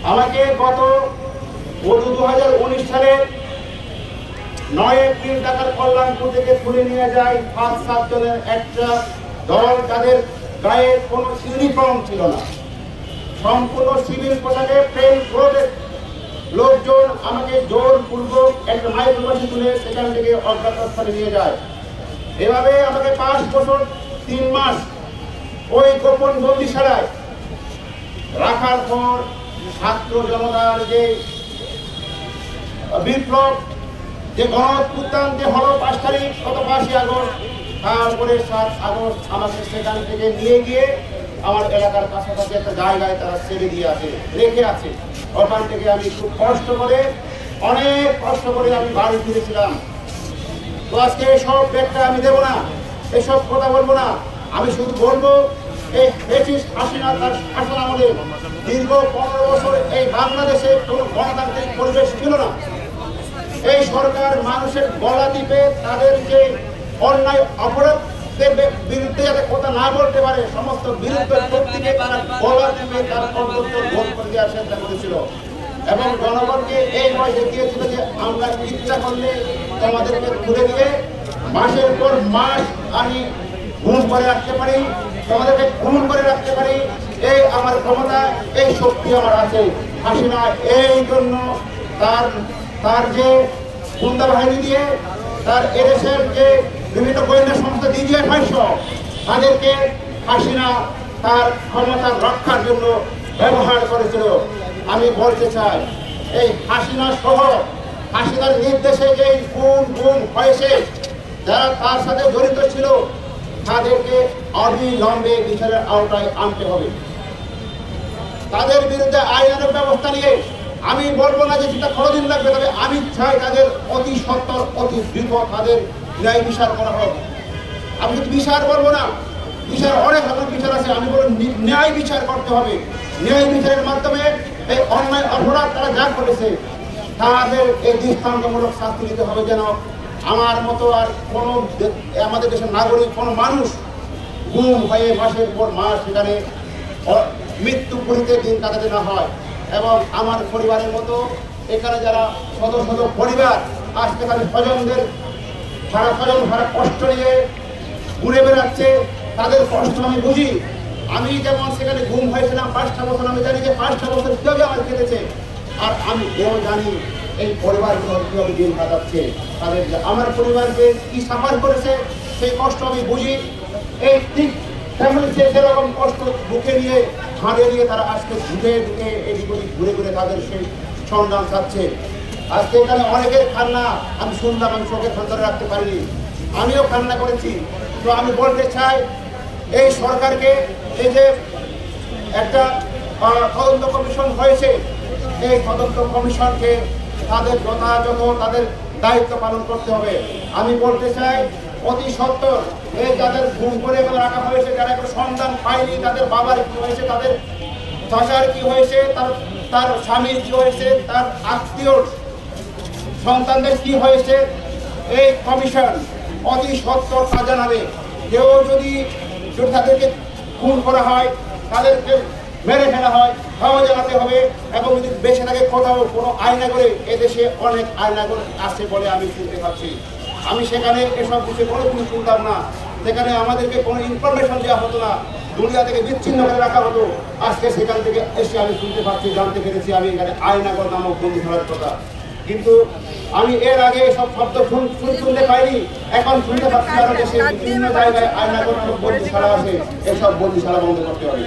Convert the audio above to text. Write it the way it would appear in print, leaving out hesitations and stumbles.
আমাকে গত 2019 সালে 9 এপ্রিল ঢাকার কল্যাণপুর থেকে তুলে নিয়ে যায় 5-7 জনের একটা দল, যাদের গায়ে কোনো ইউনিফর্ম ছিল না, সম্পূর্ণ সিভিল পোশাকে প্লেন ক্লোথে লোকজন আমাকে জোরপূর্বক একটা মাইক্রোবাসে তুলে সেখান থেকে অজ্ঞাত স্থানে নিয়ে যায়। এভাবে আমাকে 5 বছর 3 মাস ওই গোপন বন্দিশালায় রাখার পর ছাত্র জনতার যে বিপ্লব, যে গণঅভ্যুত্থান যে হলো 5 তারিখ, গত 5ই আগস্ট, তারপরে 7 আগস্ট আমাকে সেখান থেকে নিয়ে গিয়ে আমার এলাকার কাছাকাছি একটা জায়গায় তারা ছেড়ে দিয়ে রেখে আছে। ওখান থেকে আমি খুব অনেক কষ্ট করে আমি বাড়ি ফিরেছিলাম। তো আজকে এসব ব্যাখ্যা আমি দেবো না, এসব কথা বলবো না। আমি শুধু বলবো, এই ফ্যাসিস্ট হাসিনা তার শাসন আমলে দীর্ঘ 15 বছর এই বাংলাদেশে কোনো গণতান্ত্রিক পরিবেশ ছিল না। এই সরকার মানুষের গলা টিপে তাদের যে অন্যায় অপরাধের বিরুদ্ধে যাতে কথা না বলতে পারে, সমস্ত বিরুদ্ধে প্রত্যেকে তারা গলা টিপে তার অন্তর্গত ভোট করে দেওয়ার চেষ্টা করেছিল এবং জনগণকে এই ভয় দেখিয়েছিল যে আমরা ইচ্ছা করলে তোমাদেরকে তুলে দিয়ে মাসের পর মাস আমি গুম করে রাখতে পারি, তোমাদেরকে খুন করে রাখতে পারি, এই আমার ক্ষমতা, এই শক্তি আমার আছে। হাসিনা এই জন্য তার যে গুন্ডা বাহিনী দিয়ে, তার এদেশের যে বিভিন্ন গোয়েন্দা সংস্থা দিয়ে তাদেরকে হাসিনা তার ক্ষমতা রক্ষার জন্য ব্যবহার করেছিল। আমি বলতে চাই, এই হাসিনা সহ হাসিনার নির্দেশে যে গুম হয়েছে, যারা তার সাথে জড়িত ছিল তাদেরকে অবিলম্বে বিচারের আওতায় আনতে হবে। তাদের বিরুদ্ধে আইনানুগ ব্যবস্থা নিয়ে আমি বলবো না যে সেটা কতদিন লাগবে, তবে আমি চাই তাদের অতি সত্বর অতি দ্রুত তাদের ন্যায় বিচার করা হোক। আমি কিন্তু বিচার বলবো না, বিচার অনেক রকম বিচার আছে, আমি বলবো ন্যায় বিচার করতে হবে। ন্যায় বিচারের মাধ্যমে এই অন্যায় অপরাধ তারা যা করেছে তাদের এই দৃষ্টান্তমূলক শাস্তি দিতে হবে, যেন আমার মতো আর কোনো আমাদের দেশের নাগরিক কোনো মানুষ গুম হয়ে মাসের পর মাস সেখানে মৃত্যু পরিতে দিন কাটাতে না হয়। এবং আমার পরিবারের মতো এখানে যারা শত পরিবার আজকে তাদের স্বজনদের সারা কষ্ট নিয়ে ঘুরে বেড়াচ্ছে, তাদের কষ্ট আমি বুঝি। আমি যেমন সেখানে গুম হয়েছিলাম 5টা বছর, আমি জানি যে 5টা বছর কীভাবে আমার কেটেছে, আর আমি এও জানি এই পরিবারগুলো কীভাবে দিন কাটাচ্ছে, তাদের আমার পরিবারকে কি সাফার করেছে সেই কষ্ট আমি বুঝি। এই ঠিক ফ্যামিলিতে সেরকম কষ্ট বুকে নিয়ে হাঁড়ে নিয়ে তারা আজকে ঢুকে এদিক ওদিক ঘুরে তাদের সেই সংগ্রাম চাচ্ছে। আজকে এখানে অনেকের কান্না আমি শুনলাম, আমি চোখের ভেতরে রাখতে পারিনি, আমিও কান্না করেছি। তো আমি বলতে চাই এই সরকারকে, এই যে একটা তদন্ত কমিশন হয়েছে, এই তদন্ত কমিশনকে তাদের যথাযথ তাদের দায়িত্ব পালন করতে হবে। আমি বলতে চাই অতি সত্বর এই যাদের গুম করে রাখা হয়েছে, যারা কোনো সন্ধান পায়নি, তাদের বাবার কি হয়েছে, তাদের চাচার কি হয়েছে, তার স্বামীর কি হয়েছে, তার আত্মীয় সন্তানদের কি হয়েছে, এই কমিশন অতি সত্বর তা জানাবে। কেউ যদি তাদেরকে খুন করা হয়, তাদেরকে মেরে ফেলা হয়, তাও জানাতে হবে। এবং যদি বেঁচে থাকে কোথাও কোনো আয়নাগরে, এদেশে অনেক আয়নাগর আছে বলে আমি শুনতে পাচ্ছি। আমি সেখানে এসব বিষয়ে কোনো কিছু শুনতাম না, সেখানে আমাদেরকে কোনো ইনফরমেশন দেওয়া হতো না, দুনিয়া থেকে বিচ্ছিন্ন করে রাখা হতো। আজকে সেখান থেকে এসে আমি শুনতে পাচ্ছি, জানতে পেরেছি আমি এখানে আয়নাগর নামক বন্দিশালার কথা। কিন্তু আমি এর আগে এসব শব্দ শুনতে পাইনি, এখন শুনতে পাচ্ছি আরো দেশে বিভিন্ন জায়গায় আয়নাগর নামক বন্দিশালা আছে। এসব বন্দিশালা বন্ধ করতে হবে।